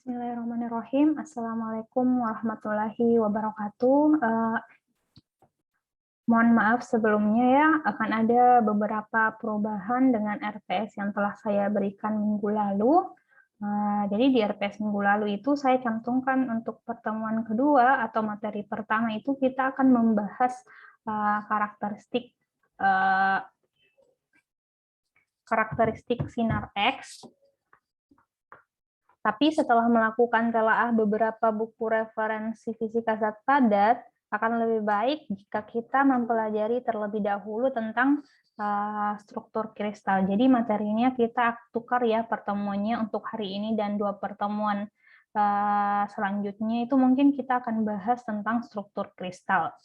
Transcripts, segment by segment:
Bismillahirrahmanirrahim. Assalamualaikum warahmatullahi wabarakatuh. Mohon maaf sebelumnya ya, akan ada beberapa perubahan dengan RPS yang telah saya berikan minggu lalu. Jadi di RPS minggu lalu itu saya cantumkan untuk pertemuan kedua atau materi pertama itu kita akan membahas karakteristik sinar X. Tapi setelah melakukan telaah beberapa buku referensi fisika zat padat, akan lebih baik jika kita mempelajari terlebih dahulu tentang struktur kristal. Jadi materinya kita tukar ya pertemuannya untuk hari ini, dan dua pertemuan selanjutnya itu mungkin kita akan bahas tentang struktur kristal.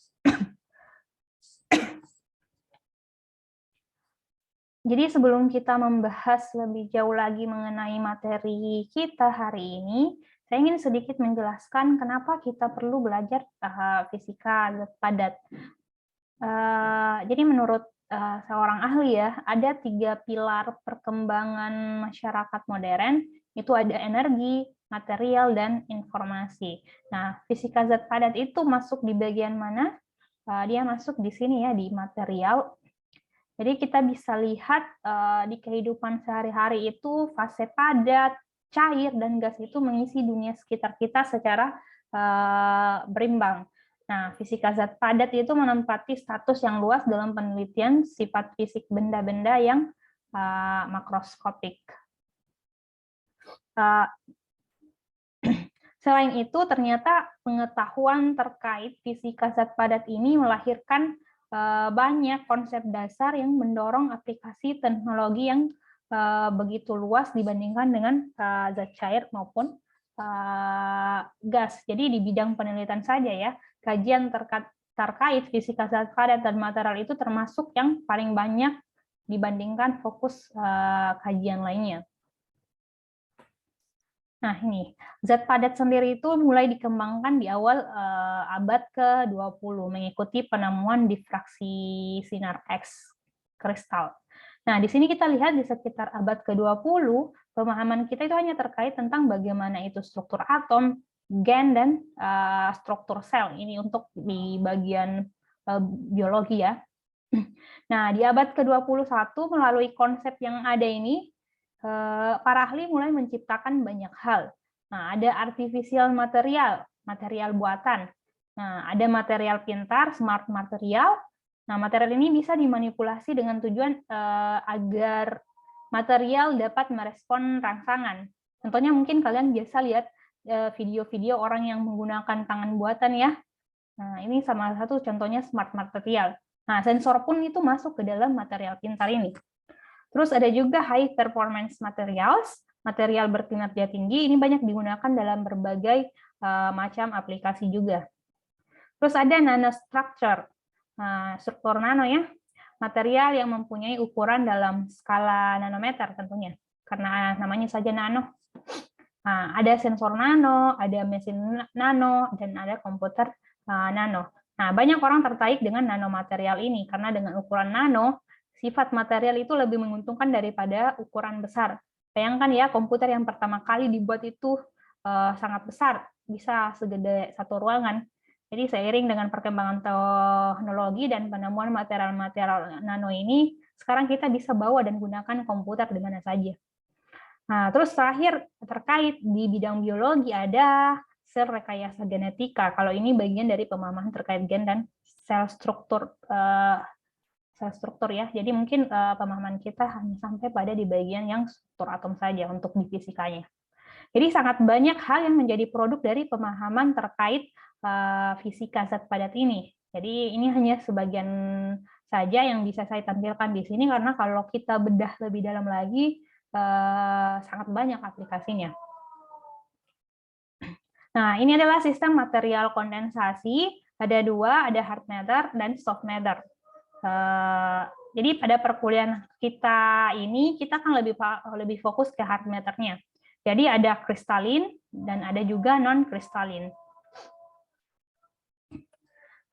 Jadi sebelum kita membahas lebih jauh lagi mengenai materi kita hari ini, saya ingin sedikit menjelaskan kenapa kita perlu belajar fisika zat padat. Jadi menurut seorang ahli ya, ada 3 pilar perkembangan masyarakat modern, itu ada energi, material, dan informasi. Nah, fisika zat padat itu masuk di bagian mana? Dia masuk di sini ya, di material. Jadi kita bisa lihat di kehidupan sehari-hari itu fase padat, cair, dan gas itu mengisi dunia sekitar kita secara berimbang. Nah, fisika zat padat itu menempati status yang luas dalam penelitian sifat fisik benda-benda yang makroskopik. Selain itu, ternyata pengetahuan terkait fisika zat padat ini melahirkan banyak konsep dasar yang mendorong aplikasi teknologi yang begitu luas dibandingkan dengan zat cair maupun gas. Jadi di bidang penelitian saja ya, kajian terkait fisika zat padat dan material itu termasuk yang paling banyak dibandingkan fokus kajian lainnya. Nah, ini zat padat sendiri itu mulai dikembangkan di awal abad ke-20 mengikuti penemuan difraksi sinar X kristal. Nah, di sini kita lihat di sekitar abad ke-20 pemahaman kita itu hanya terkait tentang bagaimana itu struktur atom, gen, dan struktur sel. Ini untuk di bagian biologi ya. Nah, di abad ke-21 melalui konsep yang ada ini, para ahli mulai menciptakan banyak hal. Nah, ada artificial material, material buatan. Nah, ada material pintar, smart material. Nah, material ini bisa dimanipulasi dengan tujuan agar material dapat merespon rangsangan. Contohnya mungkin kalian biasa lihat video-video orang yang menggunakan tangan buatan ya. Nah, ini salah satu contohnya smart material. Nah, sensor pun itu masuk ke dalam material pintar ini. Terus ada juga high performance materials, material berkinerja tinggi, ini banyak digunakan dalam berbagai macam aplikasi juga. Terus ada nanostructure, struktur nano ya, material yang mempunyai ukuran dalam skala nanometer tentunya, karena namanya saja nano. Nah, ada sensor nano, ada mesin nano, dan ada komputer nano. Nah, banyak orang tertarik dengan nanomaterial ini, karena dengan ukuran nano, sifat material itu lebih menguntungkan daripada ukuran besar. Bayangkan ya, komputer yang pertama kali dibuat itu sangat besar, bisa segede satu ruangan. Jadi seiring dengan perkembangan teknologi dan penemuan material-material nano ini, sekarang kita bisa bawa dan gunakan komputer di mana saja. Nah, terus terakhir terkait di bidang biologi ada sel rekayasa genetika. Kalau ini bagian dari pemahaman terkait gen dan sel struktur ya. Jadi mungkin pemahaman kita hanya sampai pada di bagian yang struktur atom saja untuk di fisikanya. Jadi sangat banyak hal yang menjadi produk dari pemahaman terkait fisika zat padat ini. Jadi ini hanya sebagian saja yang bisa saya tampilkan di sini, karena kalau kita bedah lebih dalam lagi sangat banyak aplikasinya. Nah, ini adalah sistem material kondensasi. Ada dua, ada hard matter dan soft matter. Jadi pada perkuliahan kita ini, kita kan lebih fokus ke hard matter-nya. Jadi ada kristalin dan ada juga non-kristalin.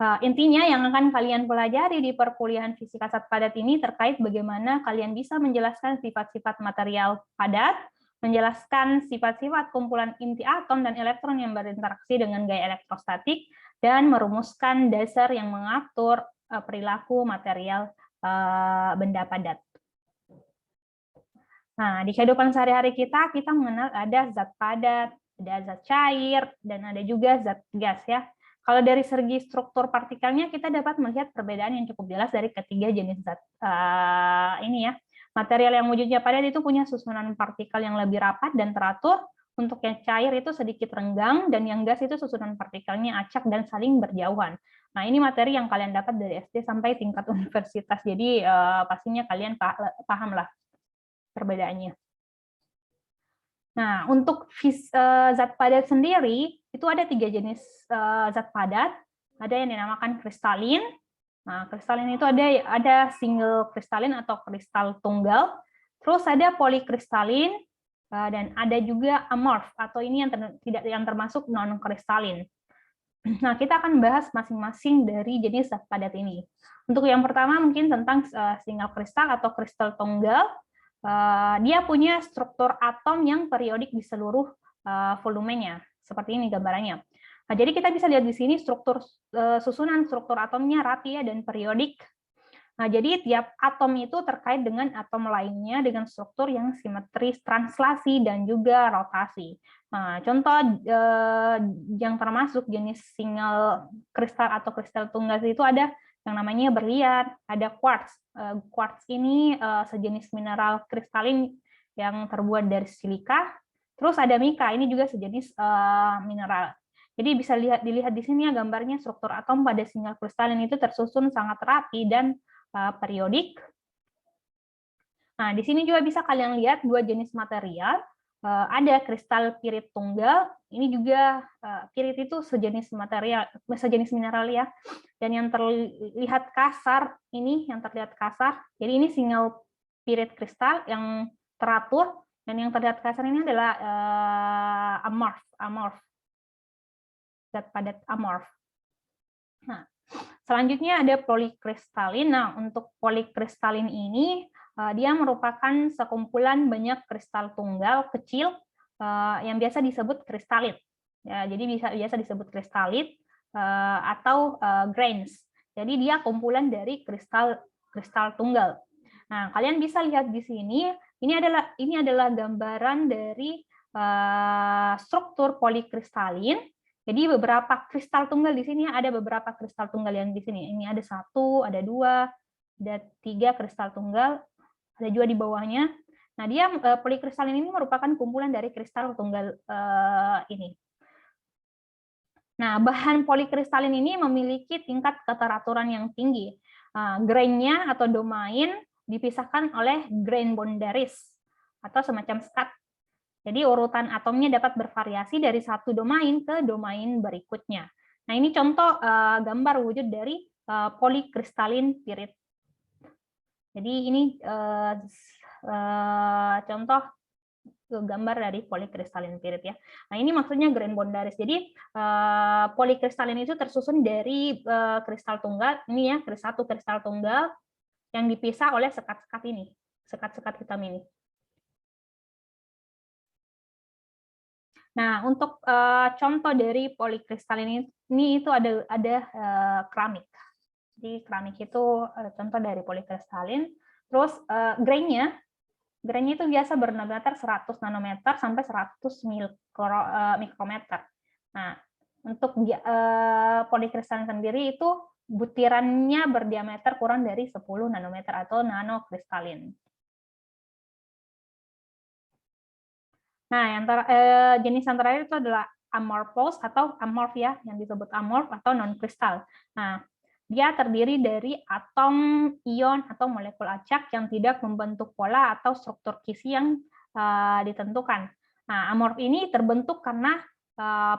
Intinya yang akan kalian pelajari di perkuliahan fisika zat padat ini terkait bagaimana kalian bisa menjelaskan sifat-sifat material padat, menjelaskan sifat-sifat kumpulan inti atom dan elektron yang berinteraksi dengan gaya elektrostatik, dan merumuskan dasar yang mengatur perilaku material benda padat. Nah, di kehidupan sehari-hari kita mengenal ada zat padat, ada zat cair, dan ada juga zat gas ya. Kalau dari segi struktur partikelnya, kita dapat melihat perbedaan yang cukup jelas dari ketiga jenis zat ini ya. Material yang wujudnya padat itu punya susunan partikel yang lebih rapat dan teratur. Untuk yang cair itu sedikit renggang, dan yang gas itu susunan partikelnya acak dan saling berjauhan. Nah, ini materi yang kalian dapat dari SD sampai tingkat universitas. Jadi pastinya kalian paham lah perbedaannya. Nah, untuk zat padat sendiri, itu ada 3 jenis zat padat. Ada yang dinamakan kristalin. Nah, kristalin itu ada single kristalin atau kristal tunggal. Terus ada polikristalin, dan ada juga amorf, atau ini yang termasuk non-kristalin. Nah, kita akan bahas masing-masing dari jenis zat padat ini. Untuk yang pertama mungkin tentang single kristal atau kristal tunggal. Dia punya struktur atom yang periodik di seluruh volumenya. Seperti ini gambarannya. Nah, jadi kita bisa lihat di sini susunan struktur atomnya rapi ya, dan periodik. Nah, jadi tiap atom itu terkait dengan atom lainnya dengan struktur yang simetris, translasi, dan juga rotasi. Nah, contoh yang termasuk jenis single kristal atau kristal tunggal itu ada yang namanya berlian, ada quartz. Quartz ini sejenis mineral kristalin yang terbuat dari silika. Terus ada mika, ini juga sejenis mineral. Jadi bisa dilihat di sini ya gambarnya, struktur atom pada single kristalin itu tersusun sangat rapi dan periodik. Nah, di sini juga bisa kalian lihat 2 jenis material. Ada kristal pirit tunggal. Ini juga pirit itu sejenis mineral ya. Dan yang terlihat kasar ini, Jadi ini single pirit kristal yang teratur, dan yang terlihat kasar ini adalah amorf. Zat padat amorf. Nah, selanjutnya ada polikristalin. Nah, untuk polikristalin ini dia merupakan sekumpulan banyak kristal tunggal kecil yang biasa disebut kristalit. Ya, jadi biasa disebut kristalit atau grains. Jadi dia kumpulan dari kristal tunggal. Nah, kalian bisa lihat di sini. Ini adalah gambaran dari struktur polikristalin. Jadi beberapa kristal tunggal di sini, ada beberapa kristal tunggal yang di sini. Ini ada 1, ada 2, ada 3 kristal tunggal, ada juga di bawahnya. Nah, dia polikristalin ini merupakan kumpulan dari kristal tunggal ini. Nah, bahan polikristalin ini memiliki tingkat keteraturan yang tinggi. Grainnya atau domain dipisahkan oleh grain boundaries atau semacam skat. Jadi urutan atomnya dapat bervariasi dari satu domain ke domain berikutnya. Nah, ini contoh gambar wujud dari polikristalin pirit. Jadi ini contoh gambar dari polikristalin pirit ya. Nah, ini maksudnya grain boundaries. Jadi polikristalin itu tersusun dari kristal tunggal, ini ya, satu kristal tunggal yang dipisah oleh sekat-sekat ini, sekat-sekat hitam ini. Nah, untuk contoh dari polikristalin ini itu ada keramik. Jadi keramik itu contoh dari polikristalin. Terus grainnya itu biasa berdiameter 100 nanometer sampai 100 mikrometer. Nah, untuk polikristalin sendiri itu butirannya berdiameter kurang dari 10 nanometer atau nanokristalin. Nah, jenis yang terakhir itu adalah amorphous atau amorf ya, yang disebut amorf atau non-kristal. Nah, dia terdiri dari atom, ion, atau molekul acak yang tidak membentuk pola atau struktur kisi yang ditentukan. Nah, amorf ini terbentuk karena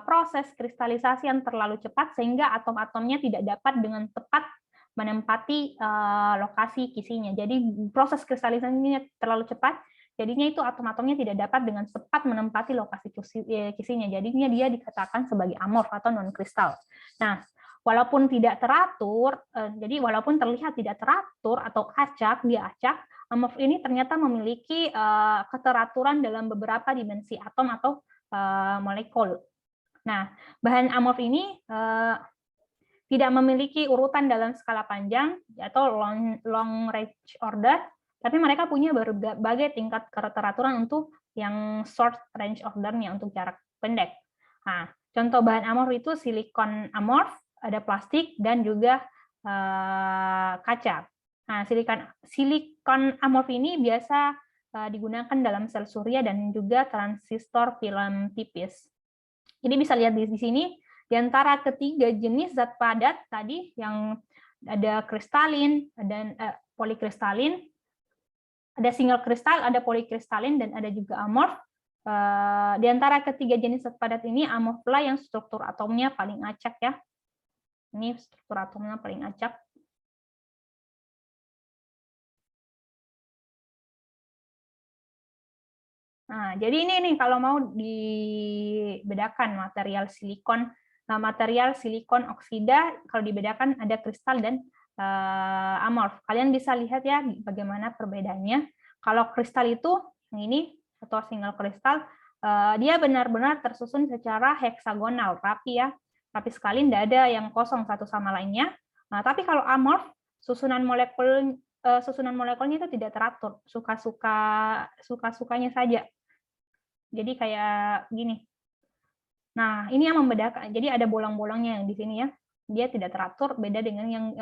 proses kristalisasi yang terlalu cepat sehingga atom-atomnya tidak dapat dengan tepat menempati lokasi kisinya. Jadi proses kristalisasinya terlalu cepat, jadinya itu atom-atomnya tidak dapat dengan cepat menempati lokasi kisinya. Jadinya dia dikatakan sebagai amorf atau non-kristal. Nah, walaupun tidak teratur, jadi walaupun terlihat tidak teratur atau acak, dia acak, amorf ini ternyata memiliki keteraturan dalam beberapa dimensi atom atau molekul. Nah, bahan amorf ini tidak memiliki urutan dalam skala panjang atau long range order, tapi mereka punya berbagai tingkat keteraturan untuk yang short range ordernya, untuk jarak pendek. Nah, contoh bahan amorf itu silikon amorf, ada plastik, dan juga kaca. Nah, silikon amorf ini biasa digunakan dalam sel surya dan juga transistor film tipis. Jadi bisa lihat di sini, di antara ketiga jenis zat padat tadi yang ada kristalin, ada polikristalin, ada single kristal, ada polikristalin, dan ada juga amorf. Di antara ketiga jenis zat padat ini, amorf lah yang struktur atomnya paling acak ya. Ini struktur atomnya paling acak. Nah, jadi ini nih kalau mau dibedakan material silikon oksida, kalau dibedakan ada kristal dan amorf. Kalian bisa lihat ya bagaimana perbedaannya. Kalau kristal itu yang ini atau single kristal, dia benar-benar tersusun secara heksagonal, rapi ya, rapi sekali, tidak ada yang kosong satu sama lainnya. Nah, tapi kalau amorf, susunan molekulnya itu tidak teratur, suka-sukanya saja. Jadi kayak gini. Nah, ini yang membedakan. Jadi ada bolong-bolongnya yang di sini ya. Dia tidak teratur, beda dengan yang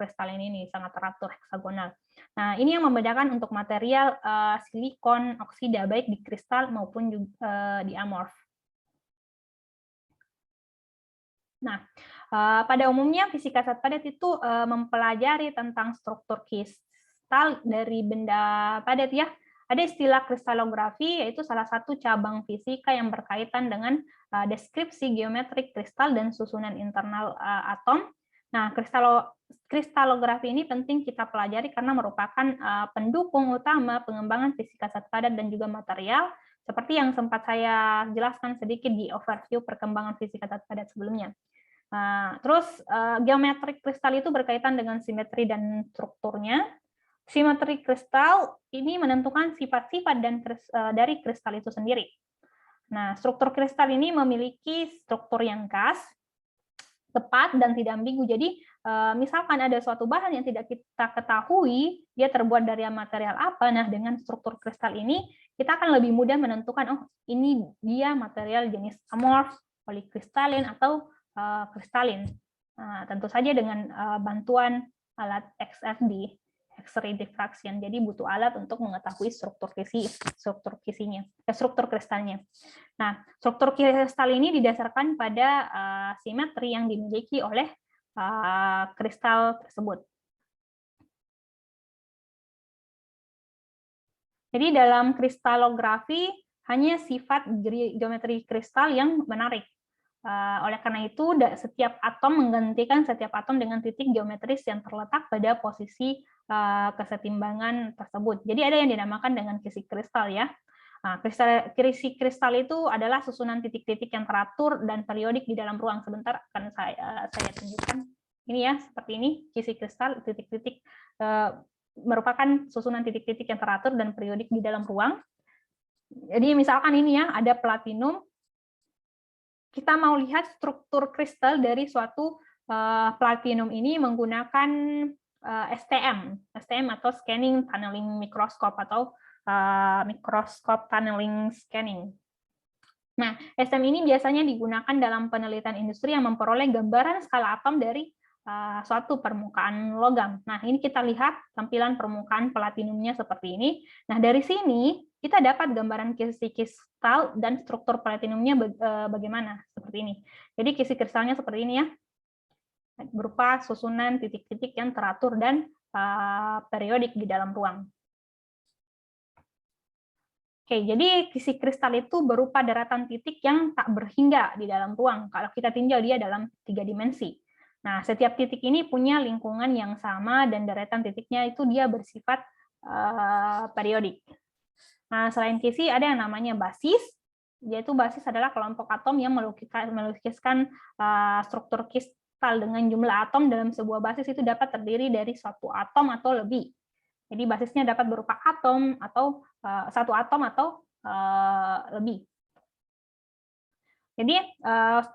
kristalin ini, sangat teratur, heksagonal. Nah, ini yang membedakan untuk material silikon oksida, baik di kristal maupun juga, di amorf. Nah, pada umumnya fisika zat padat itu mempelajari tentang struktur kristal dari benda padat ya. Ada istilah kristalografi, yaitu salah satu cabang fisika yang berkaitan dengan deskripsi geometrik kristal dan susunan internal atom. Nah, kristalografi ini penting kita pelajari karena merupakan pendukung utama pengembangan fisika zat padat dan juga material, seperti yang sempat saya jelaskan sedikit di overview perkembangan fisika zat padat sebelumnya. Nah, terus geometrik kristal itu berkaitan dengan simetri dan strukturnya. Simetri kristal ini menentukan sifat-sifat dari kristal itu sendiri. Nah, struktur kristal ini memiliki struktur yang khas, tepat, dan tidak ambigu. Jadi, misalkan ada suatu bahan yang tidak kita ketahui, dia terbuat dari material apa, nah dengan struktur kristal ini, kita akan lebih mudah menentukan, oh ini dia material jenis amorf, polikristalin, atau kristalin. Nah, tentu saja dengan bantuan alat XRD, X-ray diffraction. Jadi butuh alat untuk mengetahui struktur kristalnya. Nah, struktur kristal ini didasarkan pada simetri yang dimiliki oleh kristal tersebut. Jadi dalam kristalografi hanya sifat geometri kristal yang menarik. Oleh karena itu, setiap atom menggantikan setiap atom dengan titik geometris yang terletak pada posisi kesetimbangan tersebut. Jadi ada yang dinamakan dengan kisi kristal ya. Nah, kisi kristal itu adalah susunan titik-titik yang teratur dan periodik di dalam ruang. Sebentar akan saya tunjukkan. Ini ya, seperti ini kisi kristal, titik-titik merupakan susunan titik-titik yang teratur dan periodik di dalam ruang. Jadi misalkan ini ya, ada platinum. Kita mau lihat struktur kristal dari suatu platinum ini menggunakan STM atau Scanning Tunneling Microscope atau Microscope Tunneling Scanning. Nah, STM ini biasanya digunakan dalam penelitian industri yang memperoleh gambaran skala atom dari suatu permukaan logam. Nah, ini kita lihat tampilan permukaan platinumnya seperti ini. Nah, dari sini kita dapat gambaran kisi kristal dan struktur platinumnya bagaimana, seperti ini. Jadi kisi kristalnya seperti ini ya, berupa susunan titik-titik yang teratur dan periodik di dalam ruang. Oke, jadi kisi kristal itu berupa daratan titik yang tak berhingga di dalam ruang. Kalau kita tinjau dia dalam 3 dimensi. Nah, setiap titik ini punya lingkungan yang sama dan daratan titiknya itu dia bersifat periodik. Nah, selain kisi ada yang namanya basis, yaitu basis adalah kelompok atom yang melukiskan struktur kristal dengan jumlah atom dalam sebuah basis itu dapat terdiri dari satu atom atau lebih. Jadi basisnya dapat berupa atom atau satu atom atau lebih. Jadi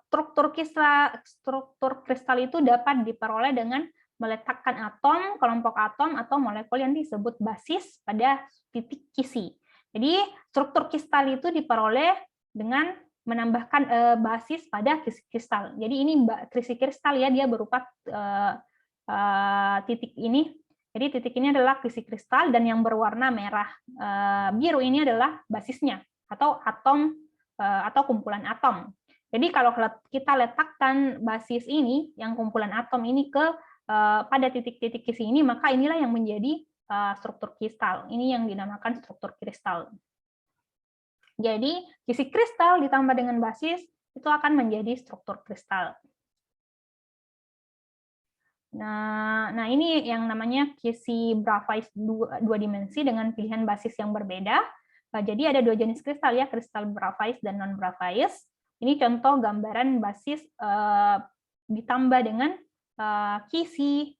struktur kristal itu dapat diperoleh dengan meletakkan atom, kelompok atom, atau molekul yang disebut basis pada titik kisi. Jadi struktur kristal itu diperoleh dengan menambahkan basis pada kisi kristal. Jadi ini kisi kristal ya, dia berupa titik ini. Jadi titik ini adalah kisi kristal dan yang berwarna merah biru ini adalah basisnya atau atom atau kumpulan atom. Jadi kalau kita letakkan basis ini, yang kumpulan atom ini pada titik-titik kisi ini, maka inilah yang menjadi struktur kristal. Ini yang dinamakan struktur kristal. Jadi kisi kristal ditambah dengan basis itu akan menjadi struktur kristal. Nah ini yang namanya kisi Bravais dua dimensi dengan pilihan basis yang berbeda. Jadi ada dua jenis kristal ya, kristal Bravais dan non Bravais. Ini contoh gambaran basis ditambah dengan kisi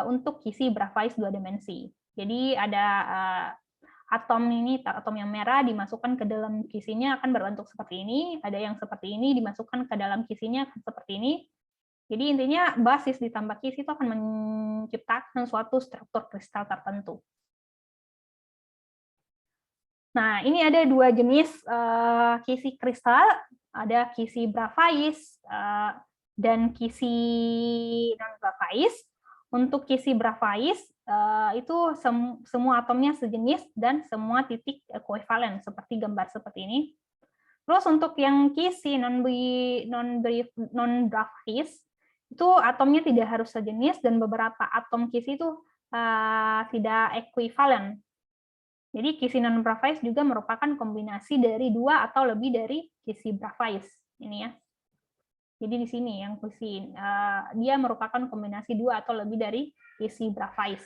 untuk kisi Bravais dua dimensi. Jadi ada atom ini, atom yang merah dimasukkan ke dalam kisinya akan berbentuk seperti ini. Ada yang seperti ini dimasukkan ke dalam kisinya akan seperti ini. Jadi intinya basis ditambah kisi itu akan menciptakan suatu struktur kristal tertentu. Nah, ini ada dua jenis kisi kristal, ada kisi Bravais dan kisi non-Bravais. Untuk kisi Bravais itu semua atomnya sejenis dan semua titik koevalen seperti gambar seperti ini. Terus untuk yang kisi non-Bravais itu atomnya tidak harus sejenis dan beberapa atom kisi itu tidak ekuivalen. Jadi kisi non-Bravais juga merupakan kombinasi dari dua atau lebih dari kisi Bravais ini ya. Jadi di sini yang kisi dia merupakan kombinasi dua atau lebih dari kisi Bravais.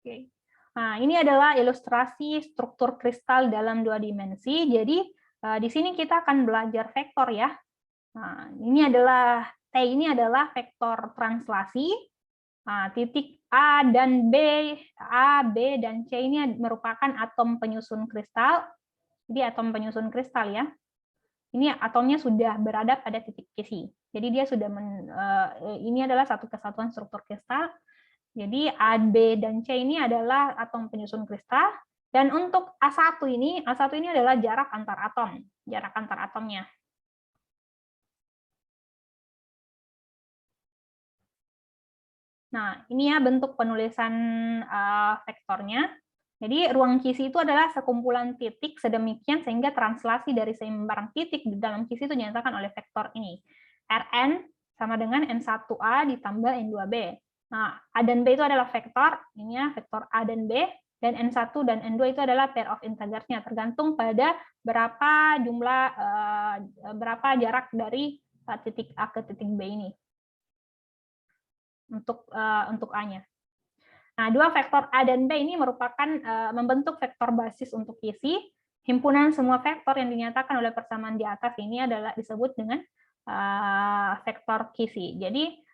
Oke. Nah, ini adalah ilustrasi struktur kristal dalam dua dimensi. Jadi di sini kita akan belajar vektor ya. Nah, ini adalah T ini adalah vektor translasi. Nah, titik A dan B, A, B, dan C ini merupakan atom penyusun kristal. Jadi atom penyusun kristal ya. Ini atomnya sudah berada pada titik kisi. Jadi dia sudah ini adalah satu kesatuan struktur kristal. Jadi A, B, dan C ini adalah atom penyusun kristal. Dan untuk A1 ini adalah jarak antar atom, jarak antar atomnya. Nah, ini ya bentuk penulisan vektornya. Jadi ruang kisi itu adalah sekumpulan titik sedemikian sehingga translasi dari seimbarang titik di dalam kisi itu dinyatakan oleh vektor ini. Rn sama dengan N1A ditambah N2B. Nah, A dan B itu adalah vektor, ini ya, vektor A dan B, dan N1 dan N2 itu adalah pair of integersnya, tergantung pada berapa jumlah, berapa jarak dari titik A ke titik B ini. Untuk A-nya. Nah, dua vektor A dan B ini merupakan membentuk vektor basis untuk kisi. Himpunan semua vektor yang dinyatakan oleh persamaan di atas ini adalah disebut dengan vektor kisi. Jadi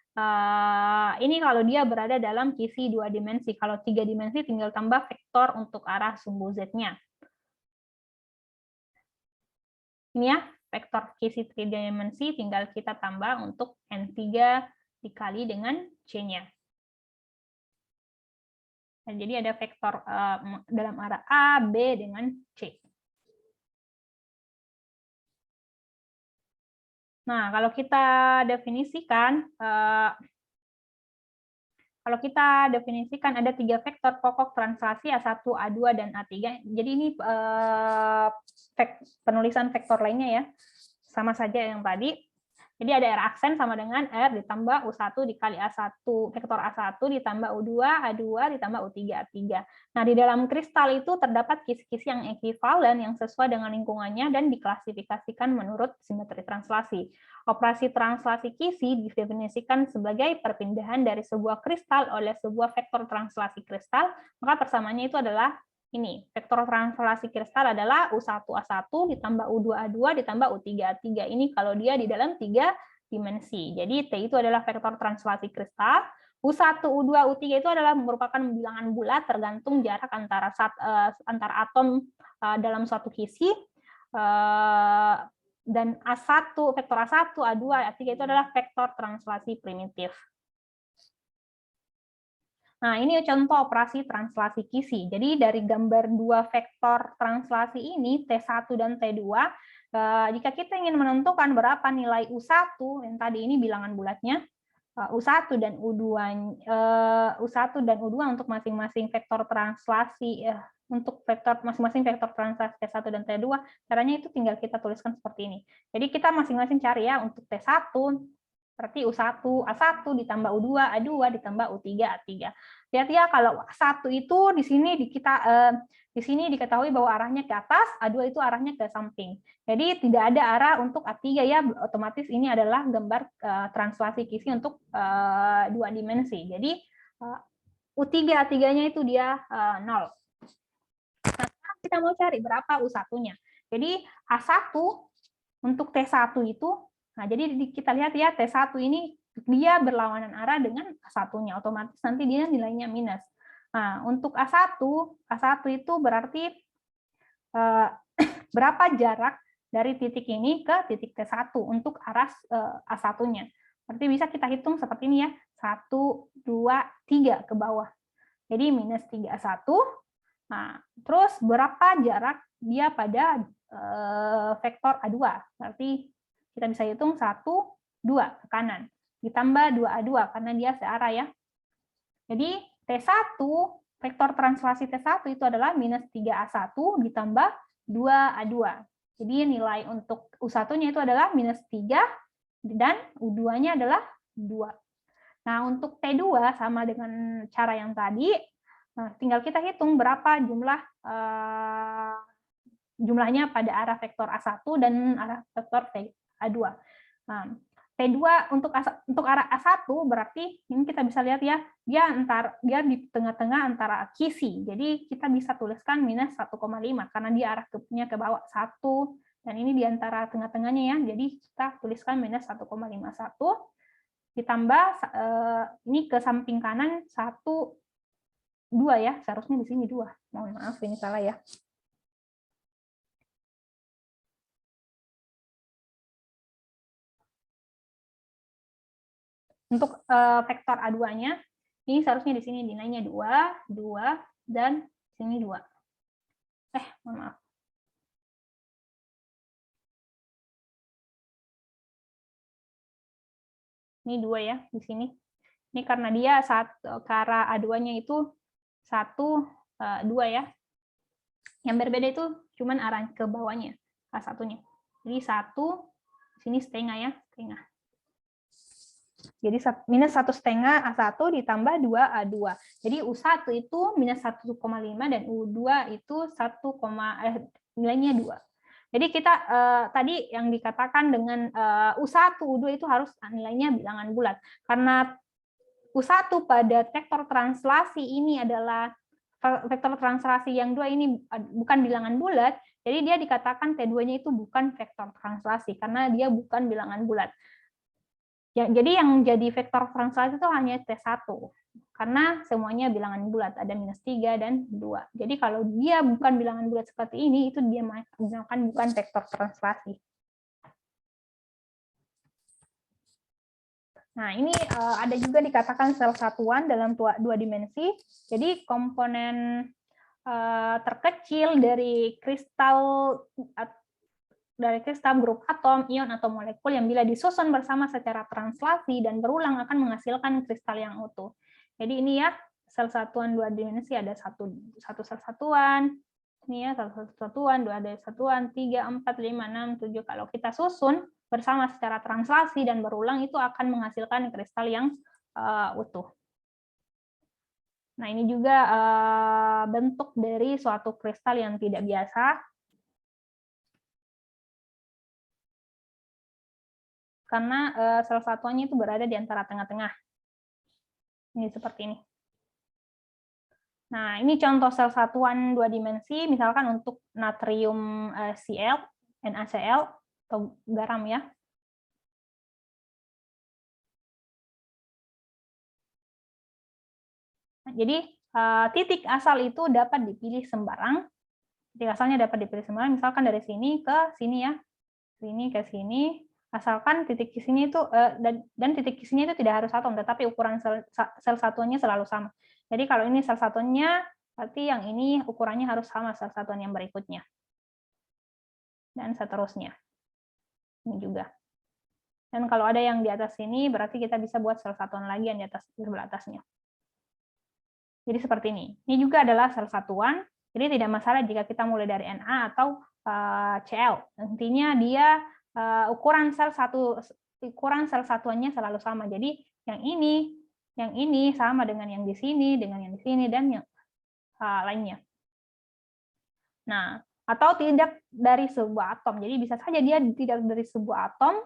ini kalau dia berada dalam kisi dua dimensi. Kalau tiga dimensi tinggal tambah vektor untuk arah sumbu Z-nya. Ini ya, vektor kisi tiga dimensi tinggal kita tambah untuk N3 dikali dengan C-nya. Nah, jadi ada vektor dalam arah A, B dengan C. Nah, kalau kita definisikan ada tiga vektor pokok translasi A1, A2, dan A3. Jadi ini penulisan vektor lainnya ya. Sama saja yang tadi. Jadi ada R aksen sama dengan R ditambah U1 dikali A1, vektor A1 ditambah U2, A2 ditambah U3, A3. Nah, di dalam kristal itu terdapat kisi-kisi yang ekuivalen yang sesuai dengan lingkungannya dan diklasifikasikan menurut simetri translasi. Operasi translasi kisi didefinisikan sebagai perpindahan dari sebuah kristal oleh sebuah vektor translasi kristal, maka persamaannya itu adalah Ini, vektor translasi kristal adalah U1A1 ditambah U2A2 ditambah U3A3. Ini kalau dia di dalam 3 dimensi. Jadi T itu adalah vektor translasi kristal. U1, U2, U3 itu adalah merupakan bilangan bulat tergantung jarak antara atom dalam suatu kisi. Dan A1, vektor A1, A2, A3 itu adalah vektor translasi primitif. Nah, ini contoh operasi translasi kisi. Jadi dari gambar dua vektor translasi ini, T1 dan T2, jika kita ingin menentukan berapa nilai U1, yang tadi ini bilangan bulatnya, U1 dan U2 untuk masing-masing vektor translasi, untuk masing-masing vektor translasi T1 dan T2, caranya itu tinggal kita tuliskan seperti ini. Jadi kita masing-masing cari ya, untuk T1, berarti U1, A1 ditambah U2, A2 ditambah U3, A3. Lihat ya, kalau A1 itu di sini diketahui bahwa arahnya ke atas, A2 itu arahnya ke samping. Jadi tidak ada arah untuk A3 ya, otomatis ini adalah gambar translasi kisi untuk 2 dimensi. Jadi U3, A3-nya itu dia 0. Nah, sekarang kita mau cari berapa U1-nya. Jadi A1 untuk T1 itu, nah jadi kita lihat ya, T1 ini dia berlawanan arah dengan A1-nya, otomatis nanti dia nilainya minus. Nah, untuk A1 itu berarti berapa jarak dari titik ini ke titik T1 untuk arah A1-nya. Berarti bisa kita hitung seperti ini ya, 1, 2, 3 ke bawah. Jadi minus 3A1. Nah, terus berapa jarak dia pada vektor A2? Berarti kita bisa hitung 1, 2 ke kanan. Ditambah 2A2 karena dia searah ya. Jadi T1, vektor translasi T1 itu adalah minus 3A1 ditambah 2A2. Jadi nilai untuk U1-nya itu adalah minus 3 dan U2-nya adalah 2. Nah, untuk T2 sama dengan cara yang tadi, nah, tinggal kita hitung berapa jumlahnya pada arah vektor A1 dan arah vektor A2. Nah, T2 untuk arah A1 berarti ini kita bisa lihat ya, dia di tengah-tengah antara kisi. Jadi kita bisa tuliskan minus 1,5 karena dia arahnya ke bawah 1 dan ini di antara tengah-tengahnya ya. Jadi kita tuliskan minus 1,51 ditambah ini ke samping kanan 1, 2 ya, seharusnya di sini 2. Mohon maaf ini salah ya. Untuk vektor A2-nya, ini seharusnya di sini nilainya 2, 2, dan sini 2. Mohon maaf. Ini 2 ya, di sini. Ini karena dia ke arah A2-nya itu 1, 2 ya. Yang berbeda itu cuman arah ke bawahnya, A1-nya. Jadi 1, sini setengah ya, setengah. Jadi minus 1,5 A1 ditambah 2A2. Jadi U1 itu minus 1,5 dan U2 itu nilainya 2. Jadi kita tadi yang dikatakan dengan U1, U2 itu harus nilainya bilangan bulat. Karena U1 pada vektor translasi ini adalah vektor translasi yang 2 ini bukan bilangan bulat, jadi dia dikatakan T2-nya itu bukan vektor translasi karena dia bukan bilangan bulat. Ya, jadi yang jadi vektor translasi itu hanya T1, karena semuanya bilangan bulat, ada minus 3 dan 2. Jadi kalau dia bukan bilangan bulat seperti ini, itu dia bukan vektor translasi. Nah, ini ada juga dikatakan sel satuan dalam 2 dimensi. Jadi komponen terkecil dari kristal grup atom, ion, atau molekul yang bila disusun bersama secara translasi dan berulang akan menghasilkan kristal yang utuh. Jadi ini ya, sel satuan 2 dimensi ada satu sel satuan, ini ya, satu satuan, 2 ada satuan, 3, 4, 5, 6, 7. Kalau kita susun bersama secara translasi dan berulang itu akan menghasilkan kristal yang utuh. Nah, ini juga bentuk dari suatu kristal yang tidak biasa. Karena sel satuannya itu berada di antara tengah-tengah. Ini seperti ini. Nah, ini contoh sel satuan 2 dimensi, misalkan untuk natrium Cl, NaCl, atau garam ya. Nah, jadi titik asal itu dapat dipilih sembarang. Titik asalnya dapat dipilih sembarang, misalkan dari sini ke sini ya, sini ke sini, asalkan titik di sini itu dan titik di sini itu tidak harus atom, tetapi ukuran sel satuannya selalu sama. Jadi kalau ini sel satuannya, berarti yang ini ukurannya harus sama sel satuan yang berikutnya, dan seterusnya. Ini juga. Dan kalau ada yang di atas sini, berarti kita bisa buat sel satuan lagi yang di atas, di sebelah atasnya. Jadi seperti ini. Ini juga adalah sel satuan, jadi tidak masalah jika kita mulai dari Na atau Cl. Intinya dia ukuran sel satuannya selalu sama. Jadi yang ini sama dengan yang di sini, dengan yang di sini, dan yang lainnya. Nah, atau tidak dari sebuah atom. Jadi bisa saja dia tidak dari sebuah atom.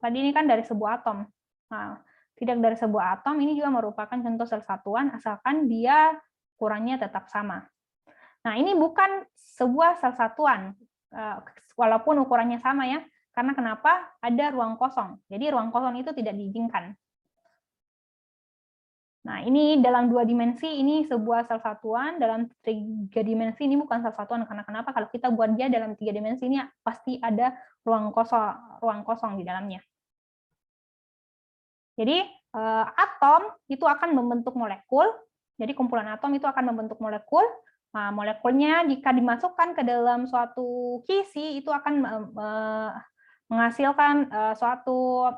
Tadi ini kan dari sebuah atom. Nah, tidak dari sebuah atom ini juga merupakan contoh sel satuan asalkan dia ukurannya tetap sama. Nah, ini bukan sebuah sel satuan walaupun ukurannya sama ya. Karena kenapa? Ada ruang kosong. Jadi ruang kosong itu tidak diizinkan. Nah, ini dalam 2 dimensi ini sebuah sel satuan, dalam 3 dimensi ini bukan sel satuan. Karena kenapa? Kalau kita buat dia dalam 3 dimensi ini pasti ada ruang kosong di dalamnya. Jadi atom itu akan membentuk molekul. Jadi kumpulan atom itu akan membentuk molekul. Nah, molekulnya jika dimasukkan ke dalam suatu kisi itu akan menghasilkan suatu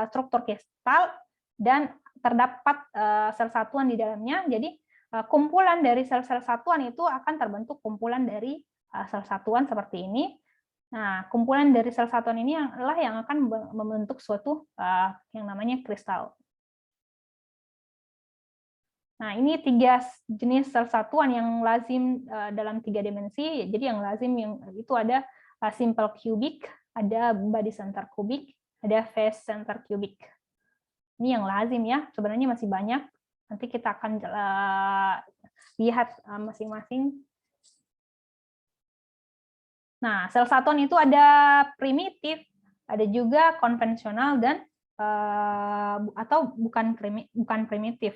struktur kristal dan terdapat sel satuan di dalamnya. Jadi kumpulan dari sel-sel satuan itu akan terbentuk kumpulan dari sel satuan seperti ini. Nah, kumpulan dari sel satuan ini adalah yang akan membentuk suatu yang namanya kristal. Nah, ini 3 jenis sel satuan yang lazim dalam 3 dimensi. Jadi yang lazim itu ada simple cubic, ada body center cubic, ada face center cubic. Ini yang lazim ya. Sebenarnya masih banyak. Nanti kita akan lihat masing-masing. Nah, sel satuan itu ada primitif, ada juga konvensional dan atau bukan primitif.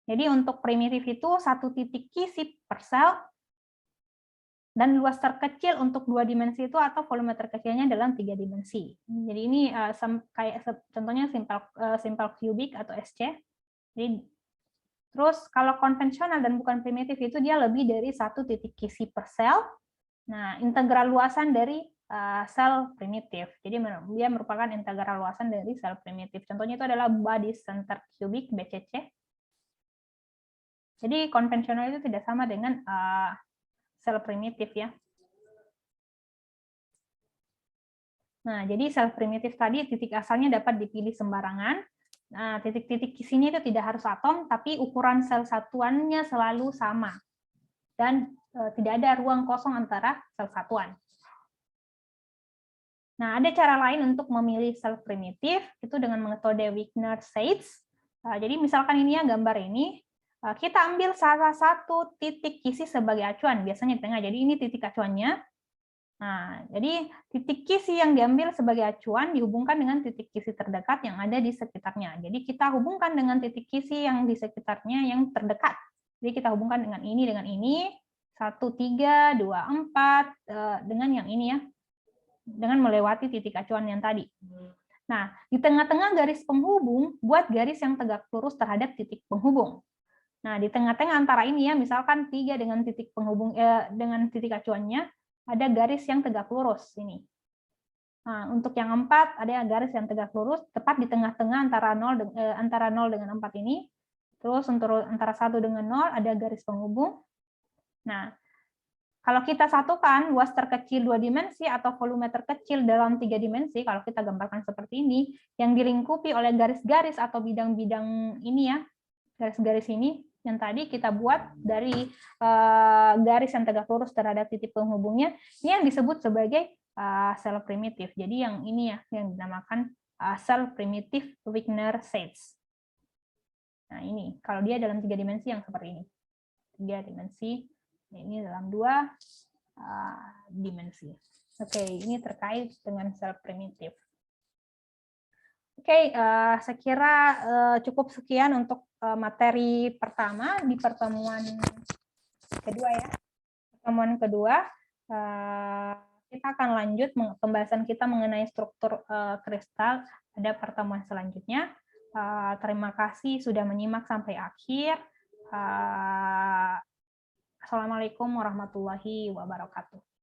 Jadi untuk primitif itu 1 titik kisi per sel dan luas terkecil untuk 2 dimensi itu atau volume terkecilnya dalam 3 dimensi. Jadi ini kayak contohnya simple cubic atau SC. Jadi terus kalau konvensional dan bukan primitif itu dia lebih dari 1 titik kisi per sel. Nah, integral luasan dari sel primitif. Jadi dia merupakan integral luasan dari sel primitif. Contohnya itu adalah body center cubic BCC. Jadi konvensional itu tidak sama dengan sel primitif ya. Nah, jadi sel primitif tadi titik asalnya dapat dipilih sembarangan. Nah, titik-titik kisinya itu tidak harus atom, tapi ukuran sel satuannya selalu sama. Dan tidak ada ruang kosong antara sel satuan. Nah, ada cara lain untuk memilih sel primitif, itu dengan metode Wigner-Seitz. Jadi misalkan ini ya gambar ini, kita ambil salah satu titik kisi sebagai acuan, biasanya di tengah. Jadi ini titik acuannya. Nah, jadi titik kisi yang diambil sebagai acuan dihubungkan dengan titik kisi terdekat yang ada di sekitarnya. Jadi kita hubungkan dengan titik kisi yang di sekitarnya yang terdekat. Jadi kita hubungkan dengan ini, 1, 3, 2, 4, dengan yang ini ya, dengan melewati titik acuan yang tadi. Nah, di tengah-tengah garis penghubung, buat garis yang tegak lurus terhadap titik penghubung. Nah, di tengah-tengah antara ini ya, misalkan 3 dengan titik penghubung dengan titik acuannya, ada garis yang tegak lurus ini. Nah, untuk yang 4 ada garis yang tegak lurus tepat di tengah-tengah antara 0 dengan 4 ini. Terus untuk antara 1 dengan 0 ada garis penghubung. Nah, kalau kita satukan luas terkecil 2 dimensi atau volume terkecil dalam 3 dimensi, kalau kita gambarkan seperti ini, yang dilingkupi oleh garis-garis atau bidang-bidang ini ya, garis-garis ini, yang tadi kita buat dari garis yang tegak lurus terhadap titik penghubungnya, ini yang disebut sebagai sel primitif. Jadi yang ini ya, yang dinamakan sel primitif Wigner-Seitz. Nah, ini kalau dia dalam 3 dimensi yang seperti ini. 3 dimensi, ini dalam 2 dimensi. Oke, ini terkait dengan sel primitif. Oke, saya kira cukup sekian untuk materi pertama di pertemuan kedua ya. Pertemuan kedua, kita akan lanjut pembahasan kita mengenai struktur kristal pada pertemuan selanjutnya. Terima kasih sudah menyimak sampai akhir. Assalamualaikum warahmatullahi wabarakatuh.